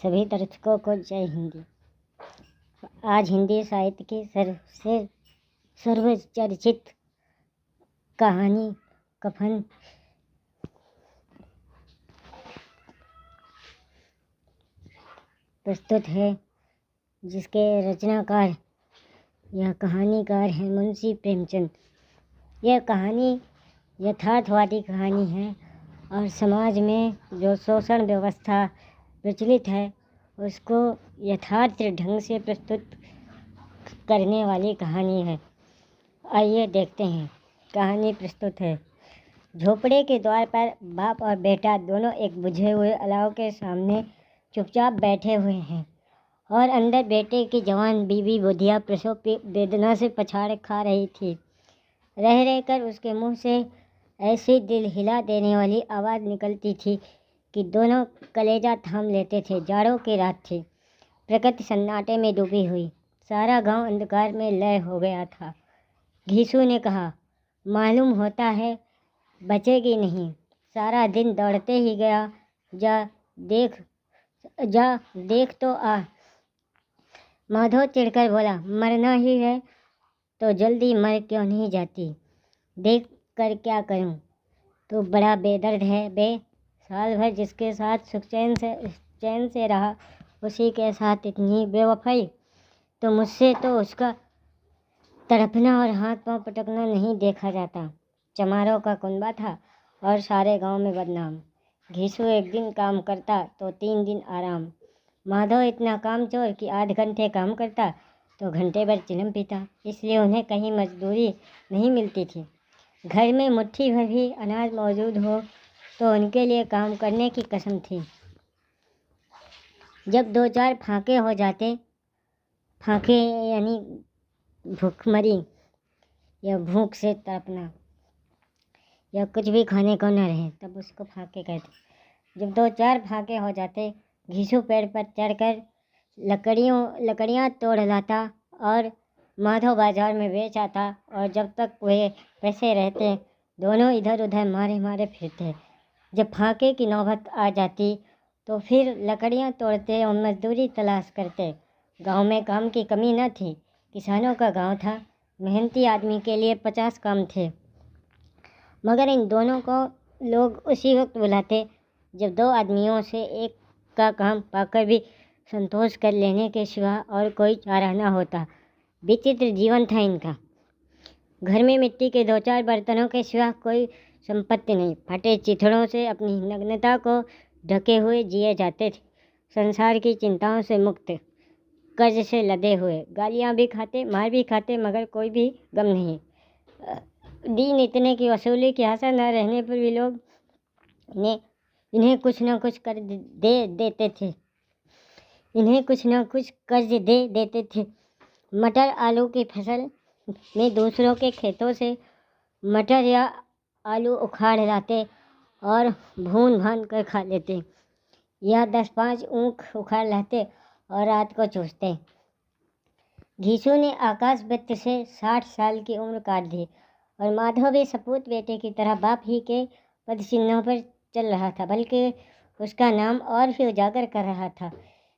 सभी दर्शकों को जय हिंदी। आज हिंदी साहित्य की सर्वचर्चित कहानी कफन प्रस्तुत है, जिसके रचनाकार या कहानीकार हैं मुंशी प्रेमचंद। यह कहानी यथार्थवादी कहानी है और समाज में जो शोषण व्यवस्था प्रचलित है उसको यथार्थ ढंग से प्रस्तुत करने वाली कहानी है। आइए देखते हैं। कहानी प्रस्तुत है। झोपड़े के द्वार पर बाप और बेटा दोनों एक बुझे हुए अलाव के सामने चुपचाप बैठे हुए हैं और अंदर बेटे की जवान बीवी बुधिया प्रसव वेदना से पछाड़ खा रही थी। रह रहकर उसके मुंह से ऐसी दिल हिला देने वाली आवाज़ निकलती थी कि दोनों कलेजा थाम लेते थे। जाड़ों की रात थी। प्रकृति सन्नाटे में डूबी हुई। सारा गांव अंधकार में लय हो गया था। घीसू ने कहा, मालूम होता है बचेगी नहीं। सारा दिन दौड़ते ही गया। जा देख तो आ। माधव चिढ़कर बोला, मरना ही है तो जल्दी मर क्यों नहीं जाती? देख कर क्या करूं? तू बड़ा बेदर्द है बे। साल भर जिसके साथ चैन से रहा उसी के साथ इतनी बेवफाई। तो मुझसे तो उसका तड़पना और हाथ पांव पटकना नहीं देखा जाता। चमारों का कुनबा था और सारे गांव में बदनाम। घीसू एक दिन काम करता तो 3 दिन आराम। माधव इतना कामचोर कि 8 घंटे काम करता तो घंटे भर चिलम पीता। इसलिए उन्हें कहीं मजदूरी नहीं मिलती थी। घर में मुट्ठी भर भी अनाज मौजूद हो तो उनके लिए काम करने की कसम थी। जब 2-4 फाके हो जाते, फाके यानी भूखमरी या भूख से तड़पना या कुछ भी खाने को न रहे, तब उसको फाके कहते। जब 2-4 फाके हो जाते, घीसू पेड़ पर चढ़कर लकड़ियाँ तोड़ लाता और माधव बाजार में बेच आता। और जब तक वे पैसे रहते दोनों इधर उधर मारे मारे फिरते। जब फाके की नौबत आ जाती तो फिर लकड़ियाँ तोड़ते और मजदूरी तलाश करते। गांव में काम की कमी न थी। किसानों का गांव था। मेहनती आदमी के लिए 50 काम थे। मगर इन दोनों को लोग उसी वक्त बुलाते जब 2 आदमियों से एक का काम पाकर भी संतोष कर लेने के सिवा और कोई चारा न होता। विचित्र जीवन था इनका। घर में मिट्टी के 2-4 बर्तनों के सिवा कोई संपत्ति नहीं। फटे चिथड़ों से अपनी नग्नता को ढके हुए जिए जाते थे। संसार की चिंताओं से मुक्त, कर्ज से लदे हुए, गालियाँ भी खाते, मार भी खाते, मगर कोई भी गम नहीं। दिन इतने की वसूली की आशा न रहने पर भी लोग इन्हें कुछ न कुछ कर्ज दे देते थे। मटर आलू की फसल में दूसरों के खेतों से मटर या आलू उखाड़ लाते और भून भान कर खा लेते, या 10-5 ऊख उखाड़ लाते और रात को चूसते। घीसू ने आकाश वृत्त से 60 साल की उम्र काट दी और माधव भी सपूत बेटे की तरह बाप ही के पद चिन्हों पर चल रहा था, बल्कि उसका नाम और भी उजागर कर रहा था।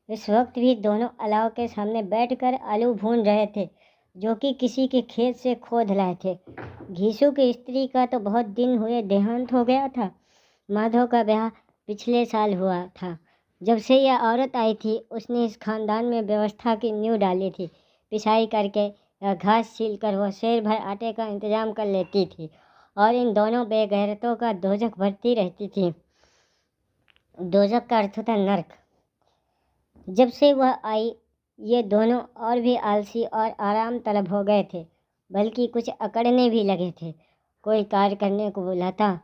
इस वक्त भी दोनों अलाव के सामने बैठकर आलू भून रहे थे, जो कि किसी के खेत से खोद लाए थे। घीसू की स्त्री का तो बहुत दिन हुए देहांत हो गया था। माधव का ब्याह पिछले साल हुआ था। जब से यह औरत आई थी उसने इस खानदान में व्यवस्था की नींव डाली थी। पिसाई करके या घास छील कर वो शेर भर आटे का इंतजाम कर लेती थी और इन दोनों बेगैरतों का दोजख भरती रहती थी। दोजख का अर्थ था नर्क। जब से वह आई ये दोनों और भी आलसी और आराम तलब हो गए थे, बल्कि कुछ अकड़ने भी लगे थे। कोई कार्य करने को बुलाता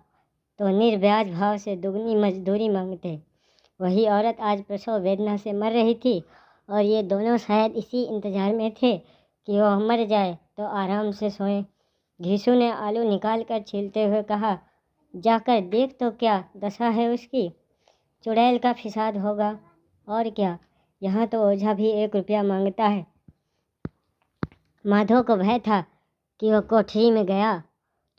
तो निर्ब्याज भाव से दुगनी मजदूरी मांगते। वही औरत आज प्रसव वेदना से मर रही थी और ये दोनों शायद इसी इंतजार में थे कि वह मर जाए तो आराम से सोएं। घीसू ने आलू निकाल कर छीलते हुए कहा, जाकर देख तो क्या दशा है उसकी। चुड़ैल का फिसाद होगा और क्या। यहाँ तो ओझा भी 1 रुपया मांगता है। माधव को भय था कि वह कोठरी में गया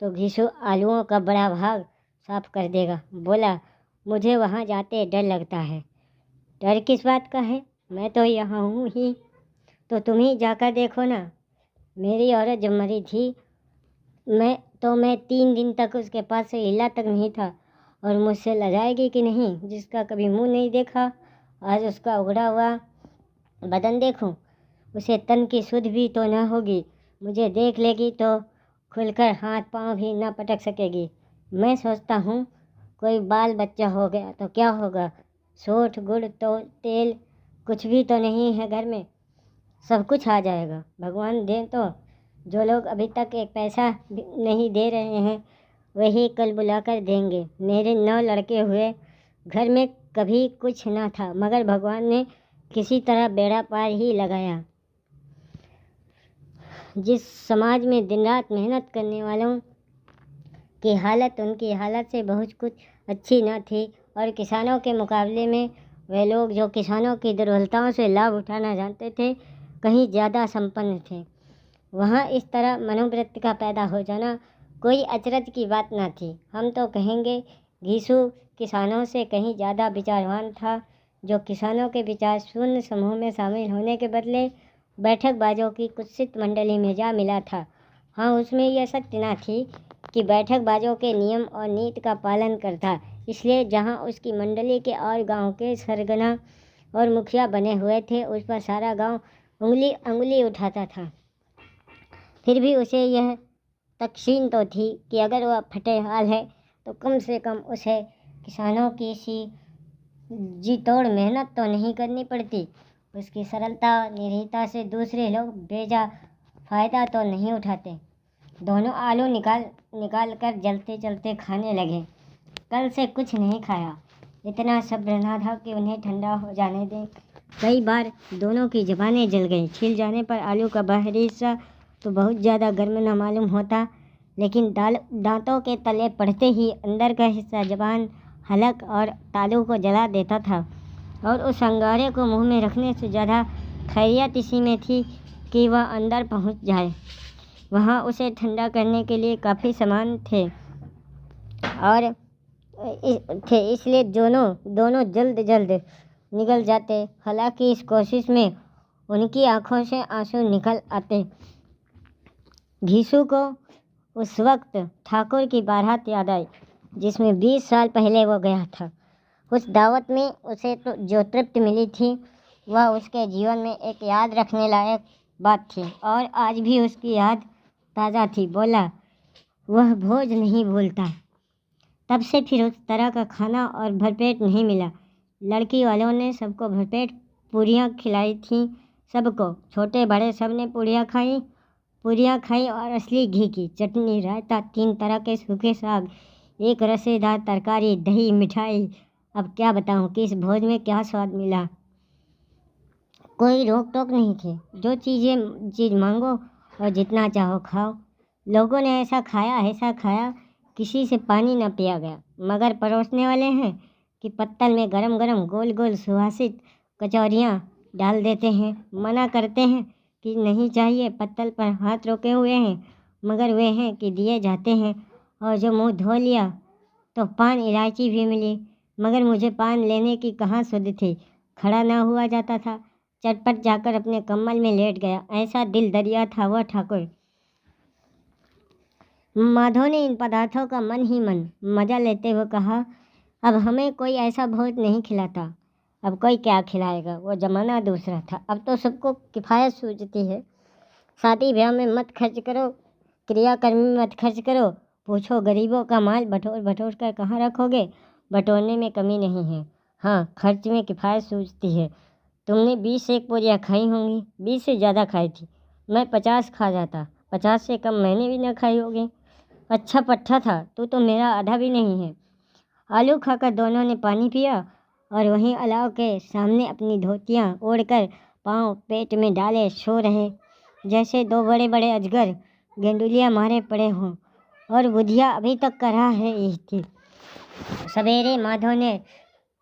तो घीसू आलूओं का बड़ा भाग साफ कर देगा। बोला, मुझे वहाँ जाते डर लगता है। डर किस बात का है, मैं तो यहाँ हूँ ही। तो तुम ही जाकर देखो ना। मेरी औरत जब मरी थी मैं 3 दिन तक उसके पास से हिला तक नहीं था, और मुझसे लजाएगी कि नहीं, जिसका कभी मुंह नहीं देखा। आज उसका उगड़ा हुआ बदन देखूं, उसे तन की सुध भी तो न होगी। मुझे देख लेगी तो खुलकर हाथ पांव भी न पटक सकेगी। मैं सोचता हूँ कोई बाल बच्चा हो गया तो क्या होगा। सोठ गुड़ तो तेल कुछ भी तो नहीं है घर में, सब कुछ आ जाएगा। भगवान दे तो जो लोग अभी तक एक पैसा भी नहीं दे रहे हैं वही कल बुलाकर देंगे। मेरे 9 लड़के हुए, घर में कभी कुछ ना था, मगर भगवान ने किसी तरह बेड़ा पार ही लगाया। जिस समाज में दिन रात मेहनत करने वालों की हालत उनकी हालत से बहुत कुछ अच्छी न थी, और किसानों के मुकाबले में वे लोग जो किसानों की दुर्बलताओं से लाभ उठाना जानते थे कहीं ज़्यादा संपन्न थे, वहाँ इस तरह मनोवृत्ति का पैदा हो जाना कोई अचरज की बात न थी। हम तो कहेंगे घीसू किसानों से कहीं ज़्यादा विचारवान था, जो किसानों के विचार शून्य समूह में शामिल होने के बदले बैठकबाजों की कुत्सित मंडली में जा मिला था। हाँ, उसमें यह सत्य न थी कि बैठकबाजों के नियम और नीति का पालन करता, इसलिए जहाँ उसकी मंडली के और गांव के सरगना और मुखिया बने हुए थे उस पर सारा गांव उंगली उठाता था। फिर भी उसे यह तकसीन तो थी कि अगर वह फटेहाल है तो कम से कम उसे किसानों की सी जी तोड़ मेहनत तो नहीं करनी पड़ती। उसकी सरलता निर्भीकता से दूसरे लोग बेजा फ़ायदा तो नहीं उठाते। दोनों आलू निकाल कर जलते जलते खाने लगे। कल से कुछ नहीं खाया, इतना सब्र न था कि उन्हें ठंडा हो जाने दें। कई बार दोनों की ज़बानें जल गईं। छिल जाने पर आलू का बाहरी हिस्सा तो बहुत ज़्यादा गर्म न मालूम होता, लेकिन दांतों के तले पड़ते ही अंदर का हिस्सा ज़बान, हलक और तालू को जला देता था, और उस अंगारे को मुंह में रखने से ज़्यादा खैरियत इसी में थी कि वह अंदर पहुंच जाए। वहाँ उसे ठंडा करने के लिए काफ़ी सामान थे, इसलिए दोनों जल्द निकल जाते। हालांकि इस कोशिश में उनकी आंखों से आंसू निकल आते। घीसू को उस वक्त ठाकुर की बारात याद आई जिसमें 20 साल पहले वो गया था। उस दावत में उसे तो जो तृप्ति मिली थी वह उसके जीवन में एक याद रखने लायक बात थी, और आज भी उसकी याद ताज़ा थी। बोला, वह भोज नहीं भूलता। तब से फिर उस तरह का खाना और भरपेट नहीं मिला। लड़की वालों ने सबको भरपेट पूरियाँ खिलाई थीं, सबको, छोटे बड़े सब ने पूरियाँ खाई और असली घी की चटनी, रायता, 3 तरह के सूखे साग, एक रसेदार तरकारी, दही, मिठाई। अब क्या बताऊं कि इस भोज में क्या स्वाद मिला। कोई रोक टोक नहीं थी, जो चीज़ मांगो और जितना चाहो खाओ। लोगों ने ऐसा खाया, किसी से पानी न पिया गया, मगर परोसने वाले हैं कि पत्तल में गरम गरम गोल गोल सुवासित कचौरियाँ डाल देते हैं। मना करते हैं कि नहीं चाहिए, पत्तल पर हाथ रोके हुए हैं, मगर वे हैं कि दिए जाते हैं। और जो मुंह धो लिया तो पान इलायची भी मिली, मगर मुझे पान लेने की कहाँ सुध थी। खड़ा ना हुआ जाता था, चटपट जाकर अपने कम्बल में लेट गया। ऐसा दिल दरिया था वह ठाकुर। माधव ने इन पदार्थों का मन ही मन मजा लेते हुए कहा, अब हमें कोई ऐसा भोज नहीं खिलाता, अब कोई क्या खिलाएगा। वो ज़माना दूसरा था, अब तो सबको किफ़ायत सूझती है। शादी ब्याह में मत खर्च करो, क्रियाकर्म में मत खर्च करो। पूछो गरीबों का माल बटोर कर कहाँ रखोगे। बटोरने में कमी नहीं है, हाँ खर्च में किफ़ायत सूझती है। तुमने 20 एक पूरियाँ खाई होंगी, 20 से ज़्यादा खाई थी। मैं 50 खा जाता, 50 से कम मैंने भी न खाई होगी। अच्छा पट्टा था, तू तो मेरा आधा भी नहीं है। आलू खाकर दोनों ने पानी पिया और वहीं अलाव के सामने अपनी धोतियाँ ओढ़कर पाँव पेट में डाले सो रहे, जैसे 2 बड़े बड़े अजगर गेंडुलिया मारे पड़े हों, और बुधिया अभी तक कर रही थी। सवेरे माधव ने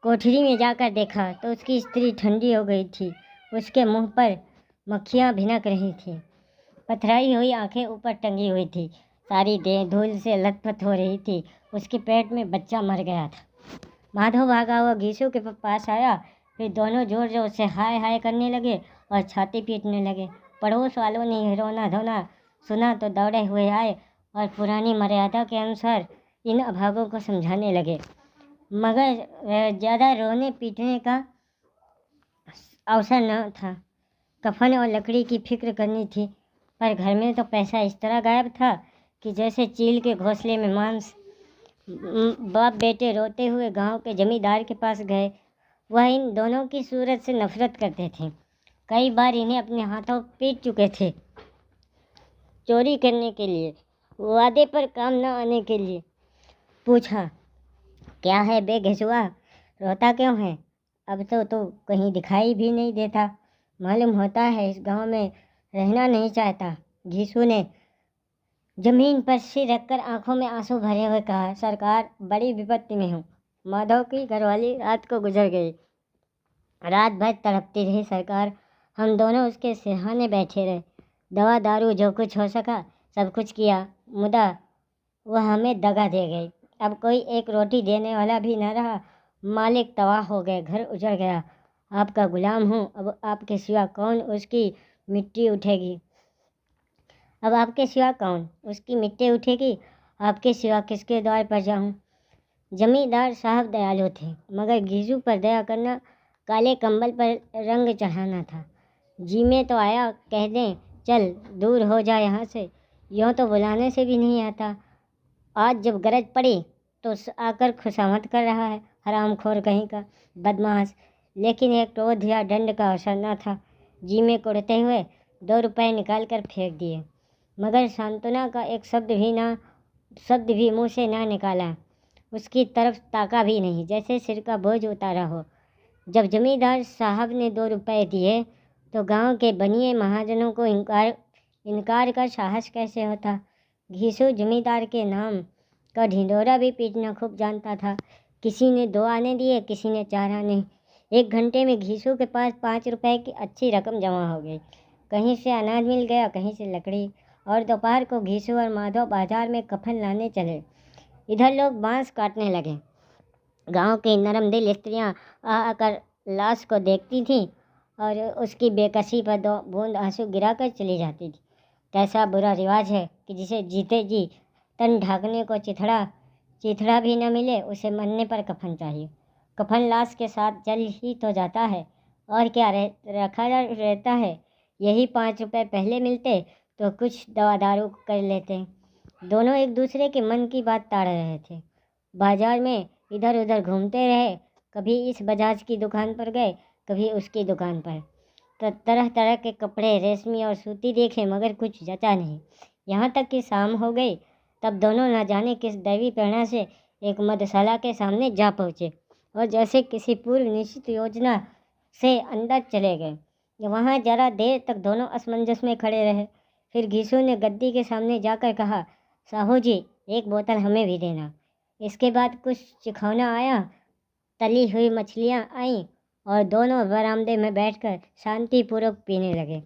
कोठरी में जाकर देखा तो उसकी स्त्री ठंडी हो गई थी। उसके मुंह पर मक्खियाँ भिनक रही थीं, पथराई हुई आंखें ऊपर टंगी हुई थी, सारी देह धूल से लथपथ हो रही थी। उसके पेट में बच्चा मर गया था। माधव भागा हुआ घीसू के पास आया। फिर दोनों जोर जोर से हाय हाय करने लगे और छाती पीटने लगे। पड़ोस वालों ने यह रोना धोना सुना तो दौड़े हुए आए और पुरानी मर्यादा के अनुसार इन अभागों को समझाने लगे, मगर ज़्यादा रोने पीटने का अवसर न था। कफन और लकड़ी की फिक्र करनी थी, पर घर में तो पैसा इस तरह गायब था कि जैसे चील के घोंसले में मांस। बाप बेटे रोते हुए गांव के जमींदार के पास गए। वह इन दोनों की सूरत से नफरत करते थे। कई बार इन्हें अपने हाथों पीट चुके थे, चोरी करने के लिए, वादे पर काम न आने के लिए। पूछा, क्या है बे घिसुआ, रोता क्यों है? अब तो कहीं दिखाई भी नहीं देता, मालूम होता है इस गांव में रहना नहीं चाहता। घीसू ने जमीन पर सिर रखकर आंखों में आंसू भरे हुए कहा, सरकार बड़ी विपत्ति में हूँ। माधव की घरवाली रात को गुजर गई। रात भर तड़पती रही सरकार। हम दोनों उसके सिरहाने बैठे रहे, दवा दारू जो कुछ हो सका सब कुछ किया, मुदा वह हमें दगा दे गई। अब कोई एक रोटी देने वाला भी न रहा। मालिक तबाह हो गए, घर उजड़ गया। आपका गुलाम हूँ, अब आपके सिवा कौन उसकी मिट्टी उठेगी? अब आपके सिवा कौन उसकी मिट्टी उठेगी? आपके सिवा किसके द्वार पर जाऊँ? जमींदार साहब दयालु थे, मगर घीसू पर दया करना काले कंबल पर रंग चढ़ाना था। जी में तो आया कह दें चल दूर हो जा यहाँ से, यूँ तो बुलाने से भी नहीं आता। आज जब गरज पड़ी तो आकर खुशामद कर रहा है, हरामखोर कहीं का, बदमाश। लेकिन एक क्रोध या दंड का अवसर न था। जी में कुड़ते हुए 2 रुपए निकाल कर फेंक दिए, मगर सांत्वना का एक शब्द भी मुँह से ना निकाला। उसकी तरफ ताका भी नहीं, जैसे सिर का बोझ उतारा हो। जब जमींदार साहब ने 2 रुपए दिए तो गांव के बनिए महाजनों को इनकार का साहस कैसे होता? घीसू जमींदार के नाम का ढिंढोरा भी पीटना खूब जानता था। किसी ने 2 आने दिए, किसी ने 4 आने। 1 घंटे में घीसू के पास 5 रुपए की अच्छी रकम जमा हो गई। कहीं से अनाज मिल गया, कहीं से लकड़ी। और दोपहर को घीसू और माधव बाजार में कफन लाने चले। इधर लोग बांस काटने लगे। गांव की नरम दिल स्त्रियां आकर लाश को देखती थीं और उसकी बेकसी पर 2 बूंद आंसू गिराकर चली जाती थी। कैसा बुरा रिवाज है कि जिसे जीते जी तन ढांकने को चिथड़ा भी न मिले, उसे मरने पर कफन चाहिए। कफन लाश के साथ जल ही तो जाता है, और क्या रखा रहता है। यही 5 रुपए पहले मिलते तो कुछ दवा दारू कर लेते। दोनों एक दूसरे के मन की बात ताड़ रहे थे। बाजार में इधर उधर घूमते रहे, कभी इस बजाज की दुकान पर गए, कभी उसकी दुकान पर। तो तरह तरह के कपड़े रेशमी और सूती देखे, मगर कुछ जचा नहीं। यहाँ तक कि शाम हो गई, तब दोनों न जाने किस दैवी प्रेरणा से एक मधुशाला के सामने जा पहुँचे और जैसे किसी पूर्व निश्चित योजना से अंदर चले गए। वहाँ जरा देर तक दोनों असमंजस में खड़े रहे। फिर घीसू ने गद्दी के सामने जाकर कहा, साहू जी एक बोतल हमें भी देना। इसके बाद कुछ चिखौना आया, तली हुई मछलियाँ आईं और दोनों बरामदे में बैठकर शांतिपूर्वक पीने लगे।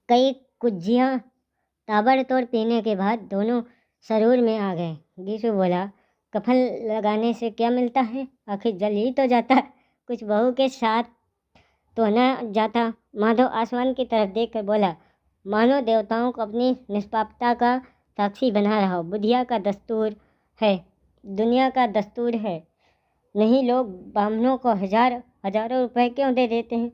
कई कुज्जियाँ ताबड़तोड़ पीने के बाद दोनों सरूर में आ गए। घीसू बोला, कफन लगाने से क्या मिलता है, आखिर जल ही तो जाता, कुछ बहू के साथ तो न जाता। माधव आसमान की तरफ देखकर बोला, मानो देवताओं को अपनी निष्पापता का साक्षी बना रहा हो। बुधिया का दस्तूर है, दुनिया का दस्तूर है। नहीं लोग ब्राह्मणों को हजारों रुपए क्यों दे देते हैं?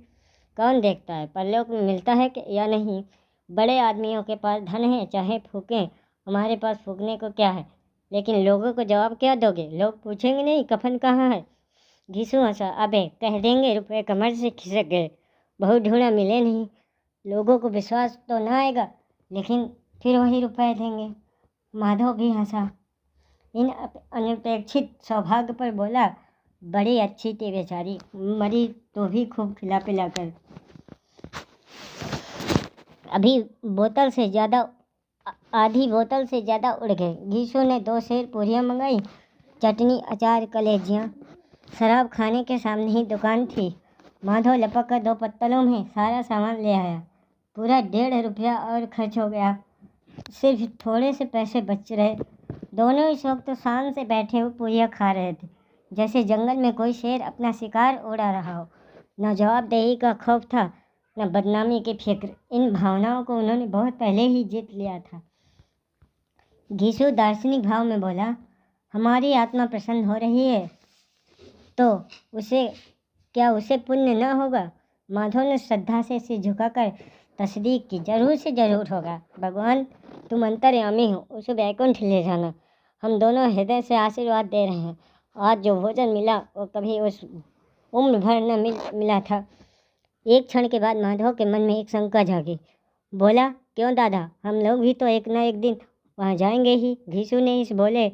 कौन देखता है परलोक में मिलता है कि या नहीं? बड़े आदमियों के पास धन है, चाहे फूकें, हमारे पास फूकने को क्या है? लेकिन लोगों को जवाब क्या दोगे? लोग पूछेंगे नहीं कफन कहाँ है? घीसू हंसा, अबे कह देंगे रुपए कमर से खिसक गए, बहुत ढूंढा मिले नहीं। लोगों को विश्वास तो ना आएगा, लेकिन फिर वही रुपए देंगे। माधव भी हंसा। इन अनपेक्षित सौभाग्य पर बोला, बड़ी अच्छी थी बेचारी, मरी तो भी खूब खिला पिला कर। आधी बोतल से ज़्यादा उड़ गए। घीसू ने 2 सेर पूरियाँ मंगाई, चटनी, अचार, कलेजियाँ। शराब खाने के सामने ही दुकान थी। माधव लपक कर 2 पत्तलों में सारा सामान ले आया। पूरा 1.5 रुपया और खर्च हो गया, सिर्फ थोड़े से पैसे बच रहे। दोनों इस वक्त शान से बैठे हुए पूरियाँ खा रहे थे। जैसे जंगल में कोई शेर अपना शिकार उड़ा रहा हो। न जवाबदेही का खौफ था, न बदनामी की फिक्र। इन भावनाओं को उन्होंने बहुत पहले ही जीत लिया था। घीसू दार्शनिक भाव में बोला, हमारी आत्मा प्रसन्न हो रही है तो उसे पुण्य न होगा? माधव ने श्रद्धा से सिर झुकाकर तस्दीक की, जरूर से जरूर होगा। भगवान तुम अंतर्यामी हो, उसे वैकुंठ ले जाना। हम दोनों हृदय से आशीर्वाद दे रहे हैं। आज जो भोजन मिला वो कभी उस उम्र भर न मिला था। एक क्षण के बाद माधव के मन में एक शंका जागी। बोला, क्यों दादा, हम लोग भी तो एक न एक दिन वहाँ जाएंगे ही। घीसू ने इस भोले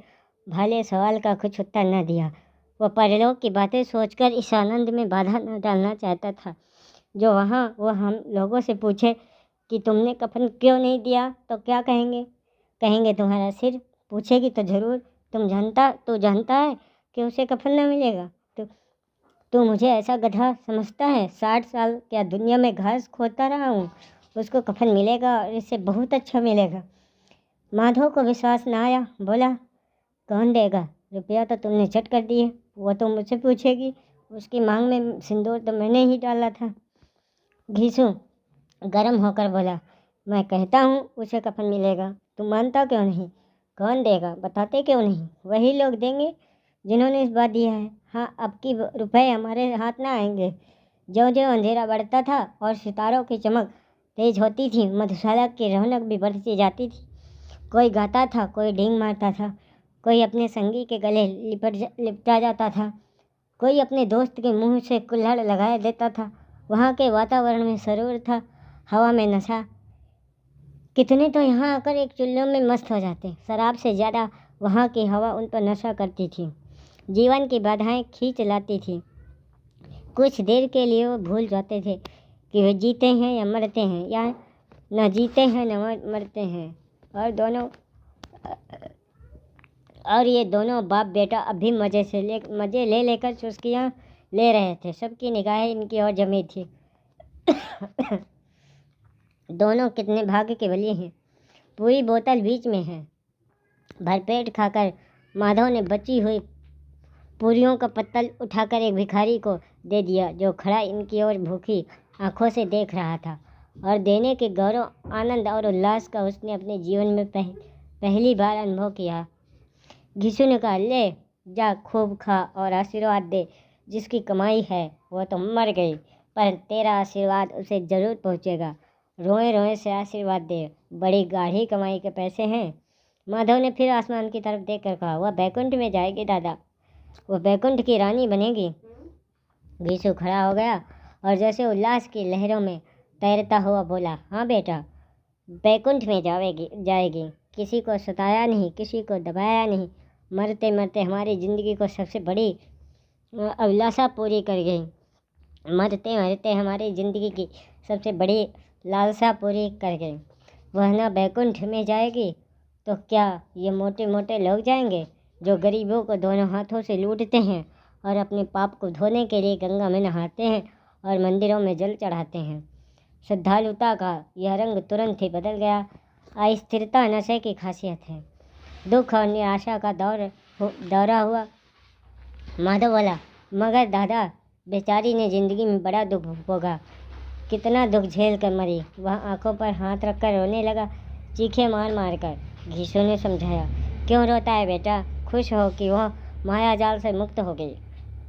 भाले सवाल का कुछ उत्तर न दिया। वह परलोक की बातें सोचकर इस आनंद में बाधा न डालना चाहता था जो वहाँ वो हम लोगों से पूछे कि तुमने कफन क्यों नहीं दिया तो क्या कहेंगे? कहेंगे तुम्हारा सिर। पूछेगी तो जरूर, तू जानता है कि उसे कफन न मिलेगा? तू मुझे ऐसा गधा समझता है? 60 साल क्या दुनिया में घास खोदता रहा हूँ, उसको कफन मिलेगा और इससे बहुत अच्छा मिलेगा। माधव को विश्वास न आया। बोला, कौन देगा? रुपया तो तुमने चट कर दिए, वो तो मुझसे पूछेगी। उसकी मांग में सिंदूर तो मैंने ही डाला था। घीसू गर्म होकर बोला, मैं कहता हूँ उसे कफन मिलेगा, तुम मानता क्यों नहीं? कौन देगा? बताते क्यों नहीं? वही लोग देंगे जिन्होंने इस बार दिया है। हाँ, अब की रुपए हमारे हाथ ना आएंगे। ज्यों ज्यों अंधेरा बढ़ता था और सितारों की चमक तेज होती थी, मधुशाला की रौनक भी बढ़ती जाती थी। कोई गाता था, कोई डींग मारता था, कोई अपने संगी के गले लिपटा जाता था, कोई अपने दोस्त के मुंह से कुल्हड़ लगाए देता था। वहाँ के वातावरण में सरूर था, हवा में नशा। कितने तो यहाँ आकर एक चुल्लू में मस्त हो जाते। शराब से ज़्यादा वहाँ की हवा उन पर नशा करती थी, जीवन की बाधाएं खींच लाती थी। कुछ देर के लिए वो भूल जाते थे कि वे जीते हैं या मरते हैं, या न जीते हैं न मरते हैं। और ये दोनों बाप बेटा अब भी मज़े ले लेकर चुस्कियाँ ले रहे थे। सबकी निगाहें इनकी ओर जमी थी। दोनों कितने भाग्य के बली हैं। पूरी बोतल बीच में है। भरपेट खाकर माधव ने बची हुई पूरियों का पत्तल उठाकर एक भिखारी को दे दिया जो खड़ा इनकी ओर भूखी आंखों से देख रहा था। और देने के गौरव, आनंद और उल्लास का उसने अपने जीवन में पहली बार अनुभव किया। घीसू ने कहा, ले जा, खूब खा और आशीर्वाद दे। जिसकी कमाई है वो तो मर गई, पर तेरा आशीर्वाद उसे जरूर पहुँचेगा। रोए रोए से आशीर्वाद दे, बड़ी गाढ़ी कमाई के पैसे हैं। माधव ने फिर आसमान की तरफ देखकर कहा, वह बैकुंठ में जाएगी दादा, वह बैकुंठ की रानी बनेगी। घीसू खड़ा हो गया और जैसे उल्लास की लहरों में तैरता हुआ बोला, हाँ बेटा, बैकुंठ में जाएगी। किसी को सताया नहीं, किसी को दबाया नहीं, मरते मरते हमारी ज़िंदगी को सबसे बड़ी अभिलाषा पूरी कर गई। मरते मरते हमारी ज़िंदगी की सबसे बड़ी लालसा पूरी कर गई। वह न बैकुंठ में जाएगी तो क्या ये मोटे मोटे लोग जाएंगे जो गरीबों को दोनों हाथों से लूटते हैं और अपने पाप को धोने के लिए गंगा में नहाते हैं और मंदिरों में जल चढ़ाते हैं। श्रद्धालुता का यह रंग तुरंत ही बदल गया। अस्थिरता नशे की खासियत है। दुख और निराशा का दौरा हुआ। माधव बोला, मगर दादा, बेचारी ने ज़िंदगी में बड़ा दुख भोगा, कितना दुख झेल कर मरी। वह आंखों पर हाथ रखकर रोने लगा, चीखे मार मार कर। घीसू ने समझाया, क्यों रोता है बेटा? खुश हो कि वह माया जाल से मुक्त हो गई,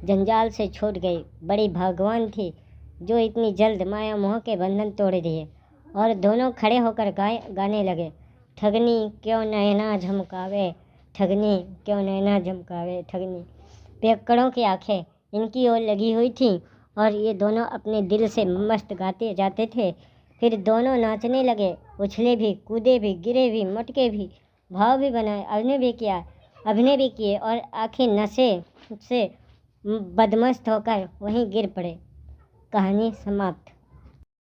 जंजाल से छूट गई। बड़ी भगवान थी जो इतनी जल्द माया मोह के बंधन तोड़ दिए। और दोनों खड़े होकर गाने लगे, ठगनी क्यों नैना झमकावे, ठगनी क्यों नैना झमकावे, ठगनी। पियक्कड़ों की आंखें इनकी ओर लगी हुई थीं और ये दोनों अपने दिल से मस्त गाते जाते थे। फिर दोनों नाचने लगे, उछले भी, कूदे भी, गिरे भी, मटके भी, भाव भी बनाए, अभिनय भी किए और आखिर नशे से बदमस्त होकर वहीं गिर पड़े। कहानी समाप्त।